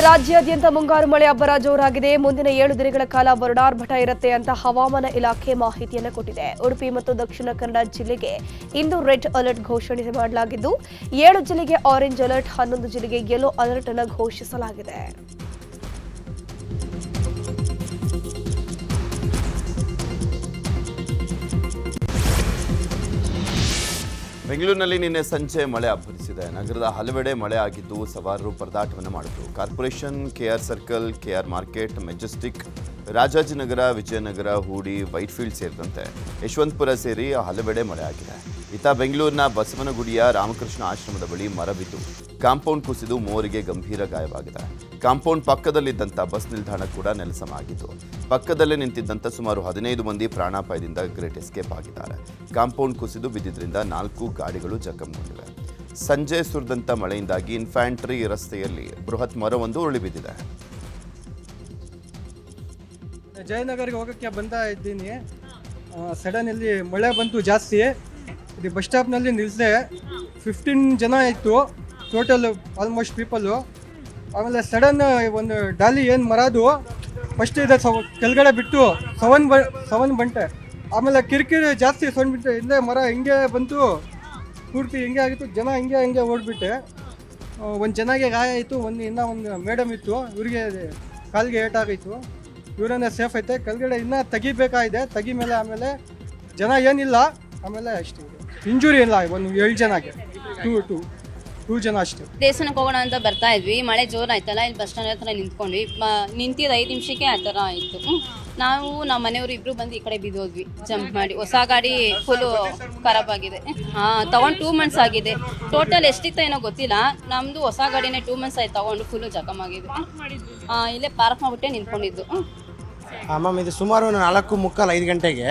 ರಾಜ್ಯಾದ್ಯಂತ ಮುಂಗಾರು ಮಳೆ ಅಬ್ಬರ ಜೋರಾಗಿದೆ. ಮುಂದಿನ 7 ದಿನಗಳ ಕಾಲ ವರುಣಾರ್ಭಟ ಇರುತ್ತೆ ಅಂತ ಹವಾಮಾನ ಇಲಾಖೆ ಮಾಹಿತಿಯನ್ನು ಕೊಟ್ಟಿದೆ. ಉಡುಪಿ ಮತ್ತು ದಕ್ಷಿಣ ಕನ್ನಡ ಜಿಲ್ಲೆಗೆ ಇಂದು ರೆಡ್ ಅಲರ್ಟ್ ಘೋಷಣೆ ಮಾಡಲಾಗಿದ್ದು 7 ಜಿಲ್ಲೆಗೆ ಆರೆಂಜ್ ಅಲರ್ಟ್, 11 ಜಿಲ್ಲೆಗೆ ಯೆಲ್ಲೋ ಅಲರ್ಟ್ ಅನ್ನು ಘೋಷಿಸಲಾಗಿದೆ. ಬೆಂಗಳೂರಿನಲ್ಲಿ ನಿನ್ನೆ ಸಂಜೆ ಮಳೆ ಅಬ್ಬರಿಸಿದೆ. ನಗರದ ಹಲವೆಡೆ ಮಳೆ ಆಗಿದ್ದು ಸವಾರರು ಪರದಾಟವನ್ನು ಮಾಡಿದರು. Corporation, KR circle, KR market, Majestic, Rajajinagar, Vijayanagar, Hoodi, Whitefield ಸೇರಿದಂತೆ ಯಶವಂತಪುರ ಸೇರಿ ಹಲವೆಡೆ ಮಳೆ ಆಗಿದೆ. ಇತ್ತ ಬೆಂಗಳೂರಿನ ಬಸವನಗುಡಿಯ ರಾಮಕೃಷ್ಣ ಆಶ್ರಮದ ಬಳಿ ಮರ ಬಿದ್ದು ಕಾಂಪೌಂಡ್ ಕುಸಿದು 3 ಗಂಭೀರ ಗಾಯವಾಗಿದೆ. ಕಾಂಪೌಂಡ್ ಪಕ್ಕದಲ್ಲಿದ್ದಂಥ ಬಸ್ ನಿಲ್ದಾಣ ಕೂಡ ನೆಲಸಮ ಆಗಿದ್ದು ಪಕ್ಕದಲ್ಲೇ ನಿಂತಿದ್ದಂಥ ಸುಮಾರು 15 ಮಂದಿ ಪ್ರಾಣಾಪಾಯದಿಂದ ಗ್ರೇಟ್ ಎಸ್ಕೇಪ್ ಆಗಿದ್ದಾರೆ. ಕಾಂಪೌಂಡ್ ಕುಸಿದು ಬಿದ್ದಿದ್ದರಿಂದ 4 ಗಾಡಿಗಳು ಜಖಂಗೊಂಡಿವೆ. ಸಂಜೆ ಸುರಿದಂಥ ಮಳೆಯಿಂದಾಗಿ ಇನ್ಫ್ಯಾಂಟ್ರಿ ರಸ್ತೆಯಲ್ಲಿ ಬೃಹತ್ ಮರವೊಂದು ಉರುಳಿ ಬಿದ್ದಿದೆ. ಜಯನಗರ್ಗೆ ಹೋಗೋಕ್ಕೆ ಬಂತಾ ಇದ್ದೀನಿ. ಸಡನ್ ಇಲ್ಲಿ ಮಳೆ ಬಂತು ಜಾಸ್ತಿ. ಇದು ಬಸ್ ಸ್ಟಾಪ್ನಲ್ಲಿ ನಿಲ್ಲಿಸಿದೆ. 15 ಜನ ಇತ್ತು ಟೋಟಲ್, ಆಲ್ಮೋಸ್ಟ್ ಪೀಪಲ್ಲು. ಆಮೇಲೆ ಸಡನ್ ಒಂದು ಡಾಲಿ ಏನು ಮರದು ಫಸ್ಟ್ ಇದೆ ಕೆಳಗಡೆ ಬಿಟ್ಟು ಸವನ್ ಬಂಟೆ. ಆಮೇಲೆ ಕಿರಿಕಿರಿ ಜಾಸ್ತಿ ಸೌಂಡ್ ಬಿಟ್ಟು ಹಿಂದೆ ಮರ ಹಿಂಗೆ ಬಂತು, ಪೂರ್ತಿ ಹಿಂಗೆ ಆಗಿತ್ತು. ಜನ ಹಿಂಗೆ ಓಡ್ಬಿಟ್ಟೆ. ಒಂದು ಜನಗೆ ಗಾಯ ಆಯಿತು, ಇನ್ನೂ ಒಂದು ಮೇಡಮ್ ಇತ್ತು, ಇವ್ರಿಗೆ ಕಾಲಿಗೆ ಏಟಾಗಿತ್ತು. ಇವರನ್ನೇ ಸೇಫ್ ಐತೆ. ಕೆಳಗಡೆ ಇನ್ನೂ ತೆಗಿಬೇಕಾಗಿದೆ, ತೆಗಿ ಮೇಲೆ ಆಮೇಲೆ ಜನ ಏನಿಲ್ಲ. ಆಮೇಲೆ ಅಷ್ಟೇ, ಇಂಜುರಿ ಇಲ್ಲ. ಒಂದು 7 ಜನಕ್ಕೆ ಟೂ ಜನ ಅಷ್ಟೇ. ದೇವಸ್ಥಾನಕ್ಕೆ ಹೋಗೋಣ ಅಂತ ಬರ್ತಾ ಇದ್ವಿ. ಮಳೆ ಜೋರು ಆಯ್ತಲ್ಲ, ಇಲ್ಲಿ ಬಸ್ ಸ್ಟ್ಯಾಂಡ್ ಹತ್ರ ನಿಂತ್ಕೊಂಡ್ವಿ. ನಿಂತಿದ್ದು 5 ನಿಮಿಷಕ್ಕೆ ಆ ಥರ ಆಯಿತು. ನಾವು ನಮ್ಮ ಮನೆಯವರು ಇಬ್ಬರು ಬಂದು ಈ ಕಡೆ ಬಿದ್ದೋದ್ವಿ ಜಂಪ್ ಮಾಡಿ. ಹೊಸ ಗಾಡಿ ಫುಲ್ಲು ಖರಾಬ್ ಆಗಿದೆ. ತೊಗೊಂಡು 2 ಮಂತ್ಸ್ ಆಗಿದೆ. ಟೋಟಲ್ ಎಷ್ಟಿತ್ತು ಏನೋ ಗೊತ್ತಿಲ್ಲ. ನಮ್ಮದು ಹೊಸ ಗಾಡಿನೇ 2 ಮಂತ್ಸ್ ಆಯ್ತು ತೊಗೊಂಡು, ಫುಲ್ಲು ಜಖಮ್ ಆಗಿದೆ. ಇಲ್ಲೇ ಪಾರ್ಕ್ ಮಾಡಿಬಿಟ್ಟೆ ನಿಂತ್ಕೊಂಡಿದ್ದು. ಮ್ಯಾಮ್, ಇದು ಸುಮಾರು 4:45-5 ಗಂಟೆಗೆ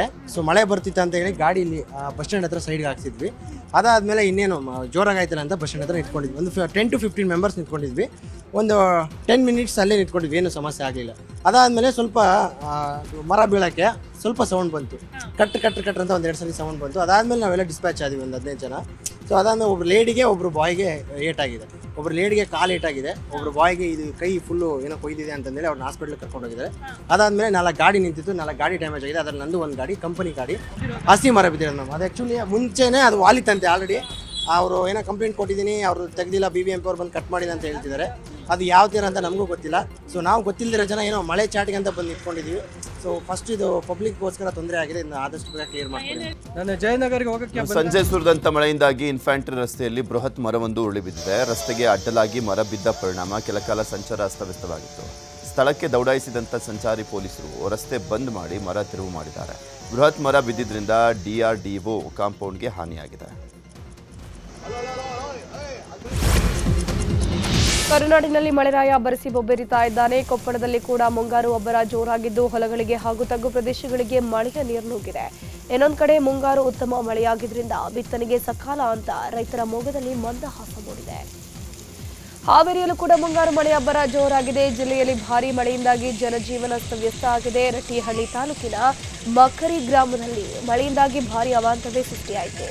ಮಳೆ ಬರ್ತಿತ್ತು ಅಂತ ಹೇಳಿ ಗಾಡಿ ಇಲ್ಲಿ ಬಸ್ ಸ್ಟ್ಯಾಂಡ್ ಹತ್ರ ಸೈಡ್ಗೆ ಹಾಕ್ಸಿದ್ವಿ. ಅದಾದಮೇಲೆ ಇನ್ನೇನು ಜೋರಾಗಿ ಆಯ್ತಲ್ಲ ಅಂತ ಬಸ್ ಸ್ಟ್ಯಾಂಡ್ ಹತ್ರ ನಿಂತ್ಕೊಂಡಿದ್ವಿ. ಒಂದು 10 to 15 ಮೆಂಬರ್ಸ್ ನಿಂತ್ಕೊಂಡಿದ್ವಿ. ಒಂದು 10 ಮಿನಿಟ್ಸ್ ಅಲ್ಲೇ ನಿಂತ್ಕೊಂಡಿದ್ವಿ, ಏನು ಸಮಸ್ಯೆ ಆಗಲಿಲ್ಲ. ಅದಾದಮೇಲೆ ಸ್ವಲ್ಪ ಮರ ಬೀಳೋಕ್ಕೆ ಸ್ವಲ್ಪ ಸೌಂಡ್ ಬಂತು, ಕಟ್ ಅಂತ ಒಂದು 2 ಸಲ ಸೌಂಡ್ ಬಂತು. ಅದಾದಮೇಲೆ ನಾವೆಲ್ಲ ಡಿಸ್ಪ್ಯಾಚ್ ಆದ್ವಿ, ಒಂದು 15 ಜನ. ಸೊ ಅದಾದಮೇಲೆ ಒಬ್ರು ಲೇಡಿಗೆ, ಒಬ್ರು ಬಾಯ್ಗೆ ಏಟಾಗಿದೆ. ಒಬ್ರು ಲೇಡಿಗೆ ಕಾಲು ಏಟಾಗಿದೆ, ಒಬ್ರು ಬಾಯ್ಗೆ ಇದು ಕೈ ಫುಲ್ಲು ಏನೋ ಕೊಯ್ದಿದೆ ಅಂತಂದೇಳಿ ಅವ್ರನ್ನ ಹಾಸ್ಪಿಟ್ಲಿಗೆ ಕರ್ಕೊಂಡು ಹೋಗಿದ್ದಾರೆ. ಅದಾದಮೇಲೆ 4 ಗಾಡಿ ನಿಂತಿತ್ತು, 4 ಗಾಡಿ ಡ್ಯಾಮೇಜ್ ಆಗಿದೆ. ಅದರಲ್ಲಿ ನಂದು ಒಂದು ಗಾಡಿ, ಕಂಪನಿ ಗಾಡಿ ಹಸಿ ಮರ ಬಿದ್ದಿರೋದು ಮ್ಯಾಮ್. ಅದು ಆ್ಯಕ್ಚುಲಿ ಮುಂಚೆನೇ ಅದು ವಾಲಿತಂತೆ ಆಲ್ರೆಡಿ. ಅವರು ಏನೋ ಕಂಪ್ಲೇಂಟ್ ಕೊಟ್ಟಿದ್ದೀನಿ, ಅವರು ತೆಗೆದಿಲ್ಲ, BBMP ಅವ್ರು ಬಂದು ಕಟ್ ಮಾಡಿದೆ ಅಂತ ಹೇಳ್ತಿದ್ದಾರೆ. ಅದು ಯಾವ ಥರ ಅಂತ ನಮಗೂ ಗೊತ್ತಿಲ್ಲ. ಸೊ ನಾವು ಗೊತ್ತಿಲ್ಲದಿರೋ ಜನ ಏನೋ ಮಳೆ ಚಾಟಿಗೆ ಅಂತ ಬಂದು ನಿಂತ್ಕೊಂಡಿದ್ದೀವಿ. ಸೊ ಫಸ್ಟ್ ಇದು ಪಬ್ಲಿಕ್ಗೋಸ್ಕರ ತೊಂದರೆ ಆಗಿದೆ, ಇದನ್ನ ಆದಷ್ಟು ಬೇಗ ಕ್ಲಿಯರ್ ಮಾಡ್ತೀನಿ. ನಾನು ಜಯನಗರ್ಗೆ ಹೋಗೋಕ್ಕೆ ಸಂಜೆ ಸುರಿದಂಥ ಮಳೆಯಿಂದಾಗಿ ಇನ್ಫ್ಯಾಂಟ್ರಿ ರಸ್ತೆಯಲ್ಲಿ ಬೃಹತ್ ಮರವೊಂದು ಉರುಳಿ ಬಿದ್ದಿದೆ. ರಸ್ತೆಗೆ ಅಡ್ಡಲಾಗಿ ಮರ ಬಿದ್ದ ಪರಿಣಾಮ ಕೆಲ ಕಾಲ ಸಂಚಾರ ಅಸ್ತವ್ಯಸ್ತವಾಗಿತ್ತು. ಸ್ಥಳಕ್ಕೆ ದೌಡಾಯಿಸಿದಂಥ ಸಂಚಾರಿ ಪೊಲೀಸರು ರಸ್ತೆ ಬಂದ್ ಮಾಡಿ ಮರ ತಿರುವು ಮಾಡಿದ್ದಾರೆ. ಬೃಹತ್ ಮರ ಬಿದ್ದಿದ್ದರಿಂದ DRDO ಕಾಂಪೌಂಡ್ಗೆ ಹಾನಿಯಾಗಿದೆ. ಕರುನಾಡಿನಲ್ಲಿ ಮಳೆರಾಯ ಅಬ್ಬರಿಸಿ ಬೊಬ್ಬೆರಿತಾ ಇದ್ದಾನೆ. ಕೊಪ್ಪಳದಲ್ಲಿ ಕೂಡ ಮುಂಗಾರು ಅಬ್ಬರ ಜೋರಾಗಿದ್ದು ಹೊಲಗಳಿಗೆ ಹಾಗೂ ತಗ್ಗು ಪ್ರದೇಶಗಳಿಗೆ ಮಳೆಯ ನೀರು ನುಗ್ಗಿದೆ. ಇನ್ನೊಂದು ಕಡೆ ಮುಂಗಾರು ಉತ್ತಮ ಮಳೆಯಾಗಿದ್ದರಿಂದ ಬಿತ್ತನೆಗೆ ಸಕಾಲ ಅಂತ ರೈತರ ಮೊಗದಲ್ಲಿ ಮಂದಹಾಸ ಮೂಡಿದೆ. ಹಾವೇರಿಯಲ್ಲೂ ಕೂಡ ಮುಂಗಾರು ಮಳೆ ಅಬ್ಬರ ಜೋರಾಗಿದೆ. ಜಿಲ್ಲೆಯಲ್ಲಿ ಭಾರೀ ಮಳೆಯಿಂದಾಗಿ ಜನಜೀವನ ಅಸ್ತವ್ಯಸ್ತ ಆಗಿದೆ. ರಟ್ಟಿಹಳ್ಳಿ ತಾಲೂಕಿನ ಮಕ್ಕರಿ ಗ್ರಾಮದಲ್ಲಿ ಮಳೆಯಿಂದಾಗಿ ಭಾರೀ ಅವಾಂತರವೇ ಸೃಷ್ಟಿಯಾಯಿತು.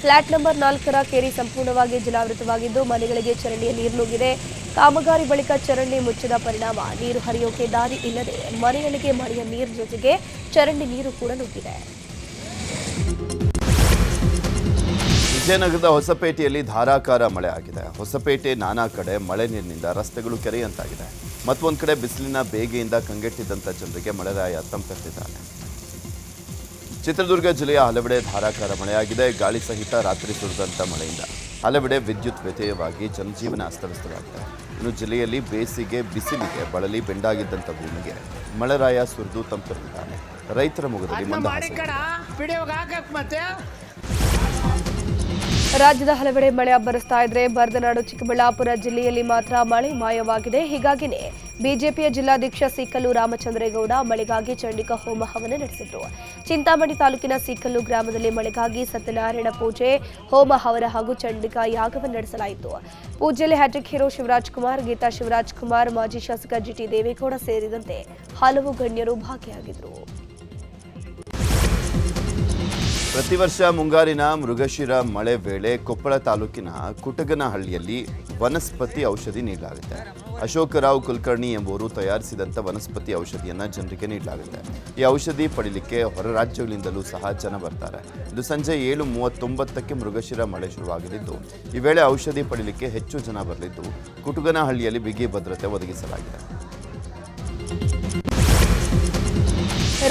ಫ್ಲಾಟ್ ನಂಬರ್ 4ರ ಕೇರಿ ಸಂಪೂರ್ಣವಾಗಿ ಜಲಾವೃತವಾಗಿದ್ದು ಮನೆಗಳಿಗೆ ಚರಂಡಿಯ ನೀರು ನುಗ್ಗಿದೆ. ಕಾಮಗಾರಿ ಬಳಿಕ ಚರಂಡಿ ಮುಚ್ಚಿದ ಪರಿಣಾಮ ನೀರು ಹರಿಯೋಕೆ ದಾರಿ ಇಲ್ಲದೆ ಮನೆಗಳಿಗೆ ಮಳೆಯ ನೀರು ಜೊತೆಗೆ ಚರಂಡಿ ನೀರು ಕೂಡ ನುಗ್ಗಿದೆ. ವಿಜಯನಗರದ ಹೊಸಪೇಟೆಯಲ್ಲಿ ಧಾರಾಕಾರ ಮಳೆ ಆಗಿದೆ. ಹೊಸಪೇಟೆ ನಾನಾ ಕಡೆ ಮಳೆ ನೀರಿನಿಂದ ರಸ್ತೆಗಳು ಕೆರೆಯಂತಾಗಿದೆ. ಮತ್ತೊಂದು ಕಡೆ ಬಿಸಿಲಿನ ಬೇಗೆಯಿಂದ ಕಂಗೆಟ್ಟಿದ್ದಂಥ ಜನರಿಗೆ ಮಳೆರಾಯ ತಂಪೆತ್ತಿದ್ದಾನೆ. ಚಿತ್ರದುರ್ಗ ಜಿಲ್ಲೆಯ ಹಲವೆಡೆ ಧಾರಾಕಾರ ಮಳೆಯಾಗಿದೆ. ಗಾಳಿ ಸಹಿತ ರಾತ್ರಿ ಸುರಿದಂಥ ಮಳೆಯಿಂದ ಹಲವೆಡೆ ವಿದ್ಯುತ್ ವ್ಯತ್ಯಯವಾಗಿ ಜನಜೀವನ ಅಸ್ತವ್ಯಸ್ತವಾಗಿದೆ. ಇನ್ನು ಜಿಲ್ಲೆಯಲ್ಲಿ ಬೇಸಿಗೆ ಬಿಸಿಲಿಗೆ ಬಳಲಿ ಬೆಂಡಾಗಿದ್ದಂಥ ಭೂಮಿಗೆ ಮಳೆರಾಯ ಸುರಿದು ತಂಪೆತ್ತಿದ್ದಾನೆ. ರೈತರ ಮೊಗದಲ್ಲಿ ಮಂದಹಾಸ. ರಾಜ್ಯದ ಹಲವೆಡೆ ಮಳೆ ಅಬ್ಬರಿಸ್ತಾ ಇದ್ರೆ ಬರದನಾಡು ಚಿಕ್ಕಬಳ್ಳಾಪುರ ಜಿಲ್ಲೆಯಲ್ಲಿ ಮಾತ್ರ ಮಳೆ ಮಾಯವಾಗಿದೆ. ಹೀಗಾಗಿನೇ ಬಿಜೆಪಿಯ ಜಿಲ್ಲಾಧ್ಯಕ್ಷ ಸೀಕಲ್ಲು ರಾಮಚಂದ್ರೇಗೌಡ ಮಳೆಗಾಗಿ ಚಂಡಿಕಾ ಹೋಮ ಹವನ ನಡೆಸಿದರು. ಚಿಂತಾಮಣಿ ತಾಲೂಕಿನ ಸೀಕಲ್ಲು ಗ್ರಾಮದಲ್ಲಿ ಮಳೆಗಾಗಿ ಸತ್ಯನಾರಾಯಣ ಪೂಜೆ, ಹೋಮ ಹವನ ಹಾಗೂ ಚಂಡಿಕಾ ಯಾಗವನ್ನು ನಡೆಸಲಾಯಿತು. ಪೂಜೆಯಲ್ಲಿ ಹ್ಯಾಟ್ರಿಕ್ ಹೀರೋ ಶಿವರಾಜ್ ಕುಮಾರ್, ಗೀತಾ ಶಿವರಾಜ್ ಕುಮಾರ್, ಮಾಜಿ ಶಾಸಕ ಜಿಟಿ ದೇವೇಗೌಡ ಸೇರಿದಂತೆ ಹಲವು ಗಣ್ಯರು ಭಾಗಿಯಾಗಿದ್ದರು. ಪ್ರತಿ ವರ್ಷ ಮುಂಗಾರಿನ ಮೃಗಶಿರ ಮಳೆ ವೇಳೆ ಕೊಪ್ಪಳ ತಾಲೂಕಿನ ಕುಟಗನಹಳ್ಳಿಯಲ್ಲಿ ವನಸ್ಪತಿ ಔಷಧಿ ನೀಡಲಾಗುತ್ತೆ. ಅಶೋಕರಾವ್ ಕುಲಕರ್ಣಿ ಎಂಬುವರು ತಯಾರಿಸಿದಂಥ ವನಸ್ಪತಿ ಔಷಧಿಯನ್ನು ಜನರಿಗೆ ನೀಡಲಾಗುತ್ತೆ. ಈ ಔಷಧಿ ಪಡೀಲಿಕ್ಕೆ ಹೊರ ರಾಜ್ಯಗಳಿಂದಲೂ ಸಹ ಜನ ಬರ್ತಾರೆ. ಇದು ಸಂಜೆ 7:39ಕ್ಕೆ ಮೃಗಶಿರ ಮಳೆ ಶುರುವಾಗಲಿದ್ದು, ಈ ವೇಳೆ ಔಷಧಿ ಪಡೀಲಿಕ್ಕೆ ಹೆಚ್ಚು ಜನ ಬರಲಿದ್ದು ಕುಟಗನಹಳ್ಳಿಯಲ್ಲಿ ಬಿಗಿ ಭದ್ರತೆ ಒದಗಿಸಲಾಗಿದೆ.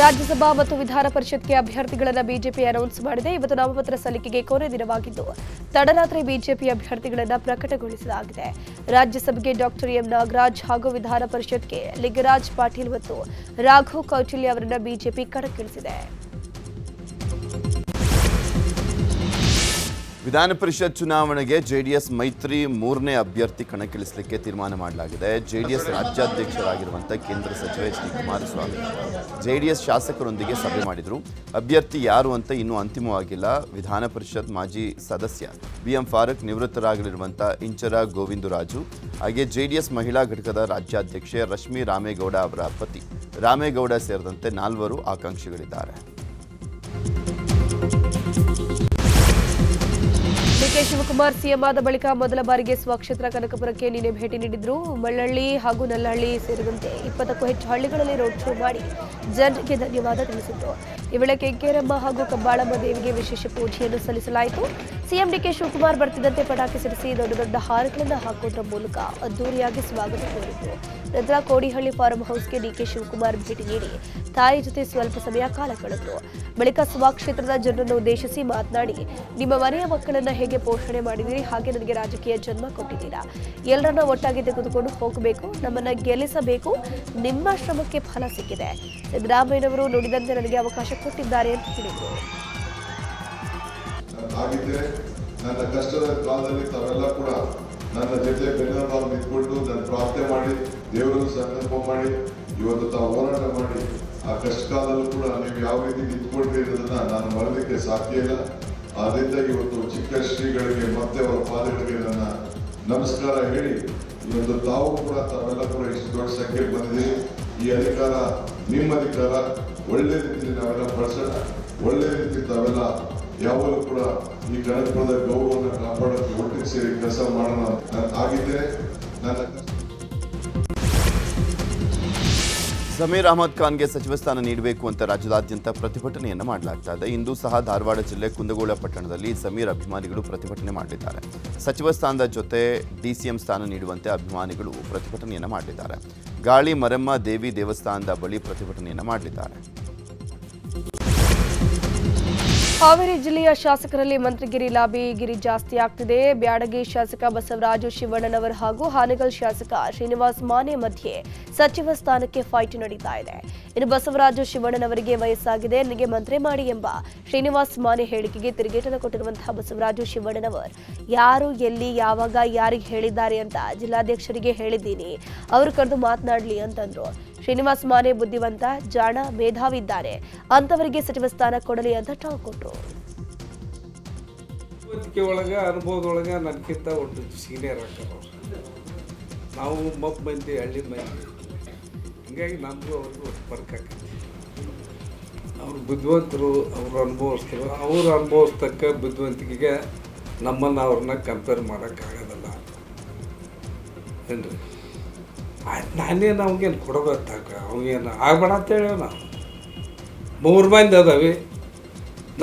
ರಾಜ್ಯಸಭಾ ಮತ್ತು ವಿಧಾನ ಪರಿಷತ್ಗೆ ಅಭ್ಯರ್ಥಿಗಳನ್ನು ಬಿಜೆಪಿ ಅನೌನ್ಸ್ ಮಾಡಿದೆ. ಇವತ್ತು ನಾಮಪತ್ರ ಸಲ್ಲಿಕೆಗೆ ಕೊನೆ ದಿನವಾಗಿದ್ದು ತಡರಾತ್ರಿ ಬಿಜೆಪಿ ಅಭ್ಯರ್ಥಿಗಳನ್ನು ಪ್ರಕಟಗೊಳಿಸಲಾಗಿದೆ. ರಾಜ್ಯಸಭೆಗೆ ಡಾಕ್ಟರ್ ಎಂ ನಾಗರಾಜ್ ಹಾಗೂ ವಿಧಾನ ಪರಿಷತ್ಗೆ ಲಿಂಗರಾಜ್ ಪಾಟೀಲ್ ಮತ್ತು ರಾಘವ್ ಕೌಟಿಲ್ಯ ಅವರನ್ನು ಬಿಜೆಪಿ ಕಣಕ್ಕಿಳಿಸಿದೆ. ವಿಧಾನ ಪರಿಷತ್ ಚುನಾವಣೆಗೆ ಜೆಡಿಎಸ್ ಮೈತ್ರಿ 3ನೇ ಅಭ್ಯರ್ಥಿ ಕಣಕ್ಕಿಳಿಸಲಿಕ್ಕೆ ತೀರ್ಮಾನ ಮಾಡಲಾಗಿದೆ. ಜೆಡಿಎಸ್ ರಾಜ್ಯಾಧ್ಯಕ್ಷರಾಗಿರುವಂಥ ಕೇಂದ್ರ ಸಚಿವ ಎಚ್ ಡಿ ಕುಮಾರಸ್ವಾಮಿ ಜೆಡಿಎಸ್ ಶಾಸಕರೊಂದಿಗೆ ಸಭೆ ಮಾಡಿದರು. ಅಭ್ಯರ್ಥಿ ಯಾರು ಅಂತ ಇನ್ನೂ ಅಂತಿಮವಾಗಿಲ್ಲ. ವಿಧಾನ ಪರಿಷತ್ ಮಾಜಿ ಸದಸ್ಯ ಬಿಎಂ ಫಾರೂಕ್, ನಿವೃತ್ತರಾಗಲಿರುವಂಥ ಇಂಚರ ಗೋವಿಂದರಾಜು, ಹಾಗೆ ಜೆಡಿಎಸ್ ಮಹಿಳಾ ಘಟಕದ ರಾಜ್ಯಾಧ್ಯಕ್ಷೆ ರಶ್ಮಿ ರಾಮೇಗೌಡ ಅವರ ಪತಿ ರಾಮೇಗೌಡ ಸೇರಿದಂತೆ 4 ಆಕಾಂಕ್ಷಿಗಳಿದ್ದಾರೆ. ಡಿಕೆ ಶಿವಕುಮಾರ್ ಸಿಎಂ ಆದ ಬಳಿಕ ಮೊದಲ ಬಾರಿಗೆ ಸ್ವಕ್ಷೇತ್ರ ಕನಕಪುರಕ್ಕೆ ನಿನ್ನೆ ಭೇಟಿ ನೀಡಿದ್ರು. ಮಳ್ಳಹಳ್ಳಿ ಹಾಗೂ ನಲ್ಲಹಳ್ಳಿ ಸೇರಿದಂತೆ 20ಕ್ಕೂ ಹೆಚ್ಚು ಹಳ್ಳಿಗಳಲ್ಲಿ ರೋಡ್ ಶೋ ಮಾಡಿ ಜನರಿಗೆ ಧನ್ಯವಾದ ತಿಳಿಸಿದ್ರು. ಈ ವೇಳೆ ಕೆಂಕೇರಮ್ಮ ಹಾಗೂ ಕಬ್ಬಾಳಮ್ಮ ದೇವಿಗೆ ವಿಶೇಷ ಪೂಜೆಯನ್ನು ಸಲ್ಲಿಸಲಾಯಿತು. ಸಿಎಂ ಡಿಕೆ ಶಿವಕುಮಾರ್ ಬರ್ತಿದ್ದಂತೆ ಪಟಾಕಿ ಸಿಡಿಸಿ ದೊಡ್ಡ ದೊಡ್ಡ ಹಾರಗಳನ್ನು ಹಾಕೋದ್ರ ಮೂಲಕ ಅದ್ದೂರಿಯಾಗಿ ಸ್ವಾಗತ ಕೋರಿದ್ರು. ನಂತರ ಕೋಡಿಹಳ್ಳಿ ಫಾರ್ಮ್ ಹೌಸ್ಗೆ ಡಿಕೆ ಶಿವಕುಮಾರ್ ಭೇಟಿ ನೀಡಿ ತಾಯಿ ಜೊತೆ ಸ್ವಲ್ಪ ಸಮಯ ಕಾಲ ಕಳೆದ್ರು. ಬಳಿಕ ಸ್ವಕ್ಷೇತ್ರದ ಜನರನ್ನು ಉದ್ದೇಶಿಸಿ ಮಾತನಾಡಿ, ನಿಮ್ಮ ಮನೆಯ ಮಕ್ಕಳನ್ನ ಹೇಗೆ ಪೋಷಣೆ ಮಾಡಿದಿರಿ, ಹಾಗೆ ನನಗೆ ರಾಜಕೀಯ ಜನ್ಮ ಕೊಟ್ಟಿದ್ದೀರಾ. ಎಲ್ಲರನ್ನ ಒಟ್ಟಾಗಿ ತೆಗೆದುಕೊಂಡು ಹೋಗಬೇಕು, ನಮ್ಮನ್ನ ಗೆಲ್ಲಿಸಬೇಕು. ನಿಮ್ಮ ಶ್ರಮಕ್ಕೆ ಫಲ ಸಿಕ್ಕಿದೆ. ಸಿದ್ದರಾಮಯ್ಯನವರು ನುಡಿದಂತೆ ನನಗೆ ಅವಕಾಶ ಕೊಟ್ಟಿದ್ದಾರೆ ಅಂತ ಹೇಳಿದರು. ನನ್ನ ಕಷ್ಟದ ಕಾಲದಲ್ಲಿ ತಾವೆಲ್ಲ ಕೂಡ ನನ್ನ ಜೊತೆ ಬೆನ್ನೆಲುಬಾಗಿ ನಿಂತ್ಕೊಂಡು ನನ್ನ ಪ್ರಾರ್ಥನೆ ಮಾಡಿ ದೇವರನ್ನು ಸಂಕಲ್ಪ ಮಾಡಿ ಇವತ್ತು ತಾವು ಹೋರಾಟ ಮಾಡಿ ಆ ಕಷ್ಟ ಕಾಲದಲ್ಲೂ ಕೂಡ ನೀವು ಯಾವ ರೀತಿ ನಿಂತ್ಕೊಂಡ್ರಿ ಇರೋದನ್ನ ನಾನು ಮರಲಿಕ್ಕೆ ಸಾಧ್ಯ ಇಲ್ಲ. ಆದ್ರಿಂದ ಇವತ್ತು ಚಿಕ್ಕ ಶ್ರೀಗಳಿಗೆ ಮತ್ತೆ ಅವರ ಪಾದಗಳಿಗೆ ನನ್ನ ನಮಸ್ಕಾರ ಹೇಳಿ ಇವತ್ತು ತಾವು ಕೂಡ ತಾವೆಲ್ಲ ಕೂಡ ಇಷ್ಟು ದೊಡ್ಡ ಸಂಖ್ಯೆ ಬಂದಿದ್ದೀರಿ. ಈ ಅಧಿಕಾರ ನಿಮ್ಮ ಅಧಿಕಾರ, ಒಳ್ಳೆ ರೀತಿಯಲ್ಲಿ ನಾವೆಲ್ಲ ಬಳಸೋಣ. ಒಳ್ಳೆ ರೀತಿ ತಾವೆಲ್ಲ ಯಾವಾಗಲೂ ಕೂಡ ಈ ಕನಕಪುರದ ಗೌರವವನ್ನು ಕಾಪಾಡೋಕ್ಕೆ ಒಟ್ಟಿಗೆ ಸೇರಿ ಕೆಲಸ ಮಾಡೋಣ ಆಗಿದ್ದರೆ ನನ್ನ ಜಮೀರ್ ಅಹಮದ್ ಖಾನ್ಗೆ ಸಚಿವ ಸ್ಥಾನ ನೀಡಬೇಕು ಅಂತ ರಾಜ್ಯದಾದ್ಯಂತ ಪ್ರತಿಭಟನೆಯನ್ನು ಮಾಡಲಾಗ್ತಾ ಇದೆ. ಇಂದು ಸಹ ಧಾರವಾಡ ಜಿಲ್ಲೆ ಕುಂದಗೋಳ ಪಟ್ಟಣದಲ್ಲಿ ಜಮೀರ್ ಅಭಿಮಾನಿಗಳು ಪ್ರತಿಭಟನೆ ಮಾಡಲಿದ್ದಾರೆ. ಸಚಿವ ಸ್ಥಾನದ ಜೊತೆ ಡಿಸಿಎಂ ಸ್ಥಾನ ನೀಡುವಂತೆ ಅಭಿಮಾನಿಗಳು ಪ್ರತಿಭಟನೆಯನ್ನು ಮಾಡಲಿದ್ದಾರೆ. ಗಾಳಿ ಮರಮ್ಮ ದೇವಿ ದೇವಸ್ಥಾನದ ಬಳಿ ಪ್ರತಿಭಟನೆಯನ್ನು ಮಾಡಲಿದ್ದಾರೆ. ಹಾವೇರಿ ಜಿಲ್ಲೆಯ ಶಾಸಕರಲ್ಲಿ ಮಂತ್ರಿಗಿರಿ ಲಾಬಿಗಿರಿ ಜಾಸ್ತಿ ಆಗ್ತಿದೆ. ಬ್ಯಾಡಗಿ ಶಾಸಕ ಬಸವರಾಜು ಶಿವಣ್ಣನವರ್ ಹಾಗೂ ಹಾನಗಲ್ ಶಾಸಕ ಶ್ರೀನಿವಾಸ್ ಮಾನೆ ಮಧ್ಯೆ ಸಚಿವ ಸ್ಥಾನಕ್ಕೆ ಫೈಟ್ ನಡೀತಾ ಇದೆ. ಇನ್ನು ಬಸವರಾಜು ಶಿವಣ್ಣನವರಿಗೆ ವಯಸ್ಸಾಗಿದೆ, ನನಗೆ ಮಂತ್ರಿ ಮಾಡಿ ಎಂಬ ಶ್ರೀನಿವಾಸ್ ಮಾನೆ ಹೇಳಿಕೆಗೆ ತಿರುಗೇಟನ್ನು ಕೊಟ್ಟಿರುವಂತಹ ಬಸವರಾಜು ಶಿವಣ್ಣನವರ್ ಯಾರು, ಎಲ್ಲಿ, ಯಾವಾಗ, ಯಾರಿಗೆ ಹೇಳಿದ್ದಾರೆ ಅಂತ ಜಿಲ್ಲಾಧ್ಯಕ್ಷರಿಗೆ ಹೇಳಿದ್ದೀನಿ, ಅವರು ಕರೆದು ಮಾತನಾಡಲಿ ಅಂತಂದ್ರು. ಶ್ರೀನಿವಾಸ್ ಮಾನೆ ಬುದ್ಧಿವಂತ, ಜಾಣ, ಮೇಧಾವಿ ಇದ್ದಾರೆ, ಅಂತವರಿಗೆ ಸಚಿವ ಸ್ಥಾನ ಕೊಡಲಿ ಅಂತ ಟಾಂಗ್ ಕೊಟ್ಟರು. ಒಳಗೆ ಅನುಭವದೊಳಗೆ ನನಗಿಂತ ಒಂದು ಸೀನಿಯರ್ ಆಗ್ತಾರೆ ಅವರು. ನಾವು ಮಬ್ಬ ಮಂದಿ, ಹಳ್ಳಿ ಮಂದಿ, ಹಿಂಗಾಗಿ ನಮಗೂ ಅವ್ರಿಗೂ ಫರ್ಕ್ ಆಗ್ತದೆ. ಅವ್ರು ಬುದ್ಧಿವಂತರು, ಅವರು ಅನುಭವಿಸ್ತರು, ಅವ್ರು ಅನುಭವಿಸ್ತಕ್ಕ ಬುದ್ಧಿವಂತಿಕೆಗೆ ನಮ್ಮನ್ನು ಅವ್ರನ್ನ ಕಂಪೇರ್ ಮಾಡೋಕ್ಕಾಗೋದಲ್ಲ ಏನ್ರಿ. ಆಯ್ತು, ನಾನೇನು ಅವ್ಗೇನು ಕೊಡಬೇಕು, ಅವೇನು ಆಗ್ಬೇಡ ಅಂತೇಳಿ ನಾವು 3 ಮಂದಿ ಅದಾವೆ.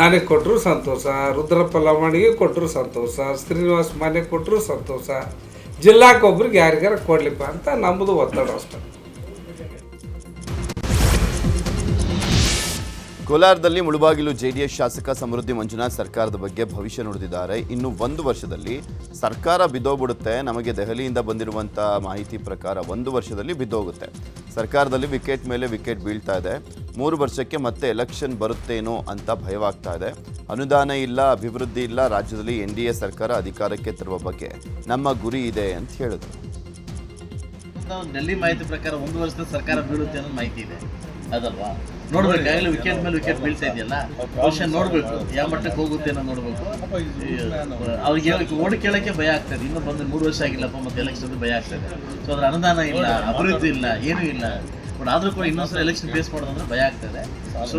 ನನಗೆ ಕೊಟ್ಟರು ಸಂತೋಷ, ರುದ್ರಪ್ಪ ಲಮಾಣಿಗೆ ಕೊಟ್ಟರು ಸಂತೋಷ, ಶ್ರೀನಿವಾಸ್ ಮಾನೆ ಕೊಟ್ಟರು ಸಂತೋಷ, ಜಿಲ್ಲಾಕ್ಕೊಬ್ರಿಗೆ ಯಾರಿಗಾರ ಕೊಡ್ಲಿಪ್ಪ ಅಂತ ನಮ್ಮದು ಒತ್ತಡ ಅಷ್ಟೇ. ಕೋಲಾರದಲ್ಲಿ ಮುಳುಬಾಗಿಲು ಜೆಡಿಎಸ್ ಶಾಸಕ ಸಮೃದ್ಧಿ ಮಂಜುನಾಥ್ ಸರ್ಕಾರದ ಬಗ್ಗೆ ಭವಿಷ್ಯ ನುಡಿದಿದ್ದಾರೆ. ಇನ್ನು 1 ವರ್ಷದಲ್ಲಿ ಸರ್ಕಾರ ಬಿದ್ದೋಗ್ಬಿಡುತ್ತೆ, ನಮಗೆ ದೆಹಲಿಯಿಂದ ಬಂದಿರುವಂಥ ಮಾಹಿತಿ ಪ್ರಕಾರ 1 ವರ್ಷದಲ್ಲಿ ಬಿದ್ದೋಗುತ್ತೆ. ಸರ್ಕಾರದಲ್ಲಿ ವಿಕೆಟ್ ಮೇಲೆ ವಿಕೆಟ್ ಬೀಳ್ತಾ ಇದೆ. 3 ವರ್ಷಕ್ಕೆ ಮತ್ತೆ ಎಲೆಕ್ಷನ್ ಬರುತ್ತೇನೋ ಅಂತ ಭಯವಾಗ್ತಾ ಇದೆ. ಅನುದಾನ ಇಲ್ಲ, ಅಭಿವೃದ್ಧಿ ಇಲ್ಲ, ರಾಜ್ಯದಲ್ಲಿ NDA ಸರ್ಕಾರ ಅಧಿಕಾರಕ್ಕೆ ತರುವ ಬಗ್ಗೆ ನಮ್ಮ ಗುರಿ ಇದೆ ಅಂತ ಹೇಳಿದ್ರು. ಡೆಲ್ಲಿ ಮಾಹಿತಿ ಪ್ರಕಾರ 1 ವರ್ಷದ ಸರ್ಕಾರ ಬೀಳುತ್ತೆ ಅನ್ನೋ ಮಾಹಿತಿ ಇದೆ, ಅದಲ್ವಾ? ನೋಡ್ಬೇಕು, ಆಗಲೇ ವಿಕೆಟ್ ಮೇಲೆ ವಿಕೆಟ್ ಬೀಳ್ತಾ ಇದೆಯಲ್ಲ, ಬಹುಶಃ ನೋಡ್ಬೇಕು ಯಾವ ಮಟ್ಟಕ್ಕೆ ಹೋಗುತ್ತೆ ಅನ್ನೋ ನೋಡ್ಬೇಕು. ಅವ್ರಿಗೆ ಓಡಿ ಕೇಳಕ್ಕೆ ಭಯ ಆಗ್ತದೆ. ಇನ್ನೂ ಬಂದು 3 ವರ್ಷ ಆಗಿಲ್ಲಪ್ಪ, ಮತ್ತೆ ಎಲೆಕ್ಷನ್ ಭಯ ಆಗ್ತದೆ. ಸೊ ಅದ್ರ ಅನುದಾನ ಇಲ್ಲ, ಅಭಿವೃದ್ಧಿ ಇಲ್ಲ, ಏನೂ ಇಲ್ಲ. ಬಟ್ ಆದರೂ ಕೂಡ ಇನ್ನೊಂದ್ಸಲ ಎಲೆಕ್ಷನ್ ಫೇಸ್ ಮಾಡೋದಂದ್ರೆ ಭಯ ಆಗ್ತದೆ. ಸೊ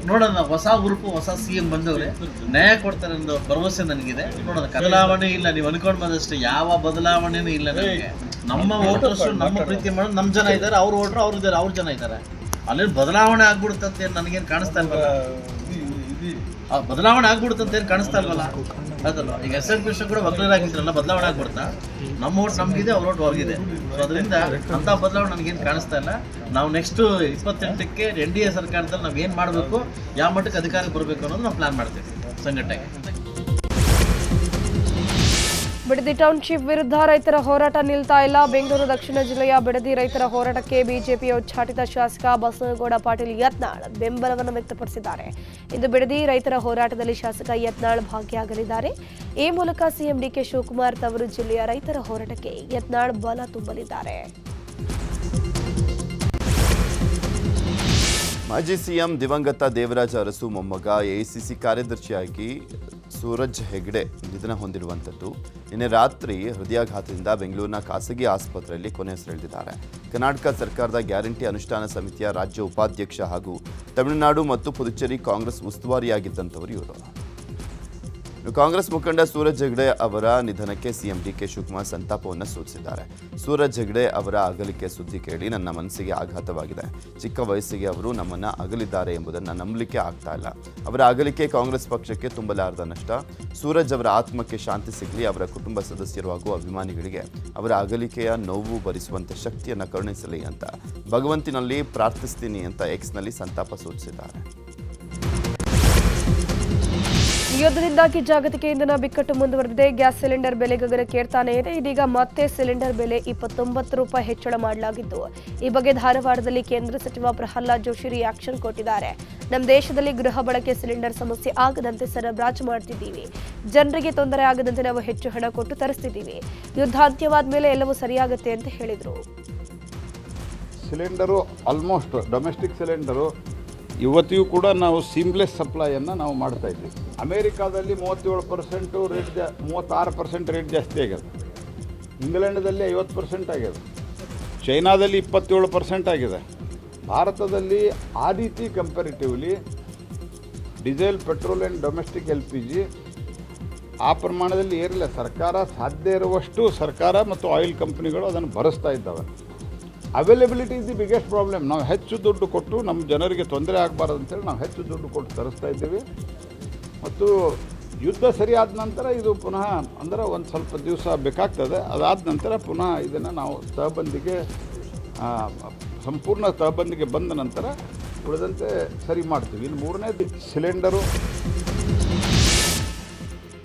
ನೋಡೋಣ, ಹೊಸ ಗ್ರೂಪು ಹೊಸ CM ಬಂದವ್ರೆ, ನ್ಯಾಯ ಕೊಡ್ತಾರೆ ಅನ್ನೋ ಭರವಸೆ ನನಗಿದೆ. ನೋಡೋಣ, ಬದಲಾವಣೆ ಇಲ್ಲ, ನೀವು ಅನ್ಕೊಂಡು ಬಂದಷ್ಟೇ ಯಾವ ಬದಲಾವಣೆನೂ ಇಲ್ಲ ನಮಗೆ. ನಮ್ಮ ವೋಟರ್ಸ್ ನಮ್ಮ ಪ್ರೀತಿ ಮಾಡೋದು ನಮ್ಮ ಜನ ಇದ್ದಾರೆ, ಅವ್ರ ವೋಟ್ರು ಅವ್ರ ಜನ ಇದ್ದಾರೆ. ಅಲ್ಲಿ ಬದಲಾವಣೆ ಆಗ್ಬಿಡುತ್ತಂತ ನನಗೇನು ಕಾಣಿಸ್ತಾ ಇಲ್ವಲ್ಲ, ಬದಲಾವಣೆ ಆಗ್ಬಿಡುತ್ತಂತ ಏನು ಕಾಣಿಸ್ತಾ ಇಲ್ವಲ್ಲ ಅದಲ್ವ. ಈಗ SR ಕೃಷ್ಣ ಕೂಡ ವಕೀಲರಾಗಿದ್ರಲ್ಲ, ಬದಲಾವಣೆ ಆಗ್ಬಿಡ್ತಾ? ನಮ್ಮ ಓಟ್ ನಮಗಿದೆ, ಅವ್ರ ಓಟ್ ಅವ್ರಿಗಿದೆ. ಸೊ ಅದರಿಂದ ಅಂಥ ಬದಲಾವಣೆ ನನಗೇನು ಕಾಣಿಸ್ತಾ ಇಲ್ಲ. ನಾವು ನೆಕ್ಸ್ಟ್ 28ಕ್ಕೆ NDA ಸರ್ಕಾರದಲ್ಲಿ ನಾವು ಏನು ಮಾಡಬೇಕು, ಯಾವ ಮಟ್ಟಕ್ಕೆ ಅಧಿಕಾರಕ್ಕೆ ಬರಬೇಕು ಅನ್ನೋದು ನಾವು ಪ್ಲಾನ್ ಮಾಡ್ತೀವಿ ಸಂಘಟನೆಗೆ. ಬಿಡದಿ ಟೌನ್ಶಿಪ್ ವಿರುದ್ಧ ರೈತರ ಹೋರಾಟ ನಿಲ್ತಾ ಇಲ್ಲ. ಬೆಂಗಳೂರು ದಕ್ಷಿಣ ಜಿಲ್ಲೆಯ ಬಿಡದಿ ರೈತರ ಹೋರಾಟಕ್ಕೆ ಬಿಜೆಪಿಯ ಉಚ್ಚಾಟಿತ ಶಾಸಕ ಬಸನಗೌಡ ಪಾಟೀಲ್ ಯತ್ನಾಳ್ ಬೆಂಬಲವನ್ನು ವ್ಯಕ್ತಪಡಿಸಿದ್ದಾರೆ. ಇಂದು ಬಿಡದಿ ರೈತರ ಹೋರಾಟದಲ್ಲಿ ಶಾಸಕ ಯತ್ನಾಳ್ ಭಾಗಿಯಾಗಲಿದ್ದಾರೆ. ಈ ಮೂಲಕ ಸಿಎಂ ಡಿಕೆ ಶಿವಕುಮಾರ್ ತವರು ಜಿಲ್ಲೆಯ ರೈತರ ಹೋರಾಟಕ್ಕೆ ಯತ್ನಾಳ್ ಬಲ ತುಂಬಲಿದ್ದಾರೆ. ಮಾಜಿ ಸಿಎಂ ದಿವಂಗತ ದೇವರಾಜ ಅರಸು ಮೊಮ್ಮಗ ಎಐಸಿಸಿ ಕಾರ್ಯದರ್ಶಿಯಾಗಿ ಸೂರಜ್ ಹೆಗ್ಡೆ ನಿಧನ ಹೊಂದಿರುವಂಥದ್ದು. ನಿನ್ನೆ ರಾತ್ರಿ ಹೃದಯಾಘಾತದಿಂದ ಬೆಂಗಳೂರಿನ ಖಾಸಗಿ ಆಸ್ಪತ್ರೆಯಲ್ಲಿ ಕೊನೆಯುಸಿರೆಳೆದಿದ್ದಾರೆ. ಕರ್ನಾಟಕ ಸರ್ಕಾರದ ಗ್ಯಾರಂಟಿ ಅನುಷ್ಠಾನ ಸಮಿತಿಯ ರಾಜ್ಯ ಉಪಾಧ್ಯಕ್ಷ ಹಾಗೂ ತಮಿಳುನಾಡು ಮತ್ತು ಪುದುಚೇರಿ ಕಾಂಗ್ರೆಸ್ ಉಸ್ತುವಾರಿಯಾಗಿದ್ದಂಥವರು ಇವರು. ಕಾಂಗ್ರೆಸ್ ಮುಖಂಡ ಸೂರಜ್ ಹೆಗ್ಡೆ ಅವರ ನಿಧನಕ್ಕೆ ಸಿಎಂ ಡಿಕೆ ಶಿವಕುಮಾರ್ ಸಂತಾಪವನ್ನು ಸೂಚಿಸಿದ್ದಾರೆ. ಸೂರಜ್ ಹೆಗ್ಡೆ ಅವರ ಅಗಲಿಕೆ ಸುದ್ದಿ ಕೇಳಿ ನನ್ನ ಮನಸ್ಸಿಗೆ ಆಘಾತವಾಗಿದೆ. ಚಿಕ್ಕ ವಯಸ್ಸಿಗೆ ಅವರು ನಮ್ಮನ್ನು ಅಗಲಿದ್ದಾರೆ ಎಂಬುದನ್ನು ನಂಬಲಿಕ್ಕೆ ಆಗ್ತಾ ಇಲ್ಲ. ಅವರ ಅಗಲಿಕೆ ಕಾಂಗ್ರೆಸ್ ಪಕ್ಷಕ್ಕೆ ತುಂಬಲಾರದ ನಷ್ಟ. ಸೂರಜ್ ಅವರ ಆತ್ಮಕ್ಕೆ ಶಾಂತಿ ಸಿಗಲಿ, ಅವರ ಕುಟುಂಬ ಸದಸ್ಯರು ಹಾಗೂ ಅಭಿಮಾನಿಗಳಿಗೆ ಅವರ ಅಗಲಿಕೆಯ ನೋವು ಭರಿಸುವಂತೆ ಶಕ್ತಿಯನ್ನು ಕರುಣಿಸಲಿ ಅಂತ ಭಗವಂತನಲ್ಲಿ ಪ್ರಾರ್ಥಿಸ್ತೀನಿ ಅಂತ ಎಕ್ಸ್ನಲ್ಲಿ ಸಂತಾಪ ಸೂಚಿಸಿದ್ದಾರೆ. ಯುದ್ಧದಿಂದಾಗಿ ಜಾಗತಿಕ ಇಂಧನ ಬಿಕ್ಕಟ್ಟು ಮುಂದುವರೆದಿದೆ. ಗ್ಯಾಸ್ ಸಿಲಿಂಡರ್ ಬೆಲೆ ಗಗನಕ್ಕೇರ್ತಾನೆ ಇದೆ. ಇದೀಗ ಮತ್ತೆ ಸಿಲಿಂಡರ್ ಬೆಲೆ 29 ರೂಪಾಯಿ ಹೆಚ್ಚಳ ಮಾಡಲಾಗಿದ್ದು, ಈ ಬಗ್ಗೆ ಧಾರವಾಡದಲ್ಲಿ ಕೇಂದ್ರ ಸಚಿವ ಪ್ರಹ್ಲಾದ್ ಜೋಶಿ ರಿಯಾಕ್ಷನ್ ಕೊಟ್ಟಿದ್ದಾರೆ. ನಮ್ಮ ದೇಶದಲ್ಲಿ ಗೃಹ ಬಳಕೆ ಸಿಲಿಂಡರ್ ಸಮಸ್ಯೆ ಆಗದಂತೆ ಸರಬರಾಜು ಮಾಡ್ತಿದ್ದೀವಿ. ಜನರಿಗೆ ತೊಂದರೆ ಆಗದಂತೆ ನಾವು ಹೆಚ್ಚು ಹಣ ಕೊಟ್ಟು ತರಿಸ್ತಿದ್ದೀವಿ. ಯುದ್ಧ ಅಂತ್ಯವಾದ ಮೇಲೆ ಎಲ್ಲವೂ ಸರಿಯಾಗುತ್ತೆ ಅಂತ ಹೇಳಿದರು. ಸಿಲಿಂಡರು ಆಲ್ಮೋಸ್ಟ್ ಡೊಮೆಸ್ಟಿಕ್ ಸಿಲಿಂಡರು ಇವತ್ತಿಗೂ ಕೂಡ ನಾವು ಸೀಮ್ಲೆಸ್ ಸಪ್ಲೈಯನ್ನು ನಾವು ಮಾಡ್ತಾ ಇದ್ದೀವಿ. ಅಮೇರಿಕಾದಲ್ಲಿ 37% ರೇಟ್ 36% ರೇಟ್ ಜಾಸ್ತಿ ಆಗಿದೆ. ಇಂಗ್ಲೆಂಡದಲ್ಲಿ 50% ಆಗಿದೆ. ಚೈನಾದಲ್ಲಿ 27% ಆಗಿದೆ. ಭಾರತದಲ್ಲಿ ಆ ರೀತಿ comparatively diesel, petrol and domestic LPG ಆ ಪ್ರಮಾಣದಲ್ಲಿ ಏರಿಲ್ಲ. ಸರ್ಕಾರ ಸಾಧ್ಯ ಇರುವಷ್ಟು ಸರ್ಕಾರ ಮತ್ತು ಆಯಿಲ್ ಕಂಪ್ನಿಗಳು ಅದನ್ನು ಭರಿಸ್ತಾ ಇದ್ದಾವೆ. Availability is the biggest problem. ನಾವು ಹೆಚ್ಚು ದುಡ್ಡು ಕೊಟ್ಟು ನಮ್ಮ ಜನರಿಗೆ ತೊಂದರೆ ಆಗಬಾರ್ದು ಅಂತೇಳಿ ನಾವು ಹೆಚ್ಚು ದುಡ್ಡು ಕೊಟ್ಟು ತರಿಸ್ತಾ ಇದ್ದೀವಿ. ಮತ್ತು ಯುದ್ಧ ಸರಿಯಾದ ನಂತರ ಇದು ಪುನಃ ಅಂದರೆ ಒಂದು ಸ್ವಲ್ಪ ದಿವಸ ಬೇಕಾಗ್ತದೆ. ಅದಾದ ನಂತರ ಪುನಃ ಇದನ್ನು ನಾವು ತಹಬಂದಿಗೆ ಸಂಪೂರ್ಣ ತಹಬಂದಿಗೆ ಬಂದ ನಂತರ ಉಳಿದಂತೆ ಸರಿ ಮಾಡ್ತೀವಿ. ಇನ್ನು ಮೂರನೇ ಸಿಲಿಂಡರು.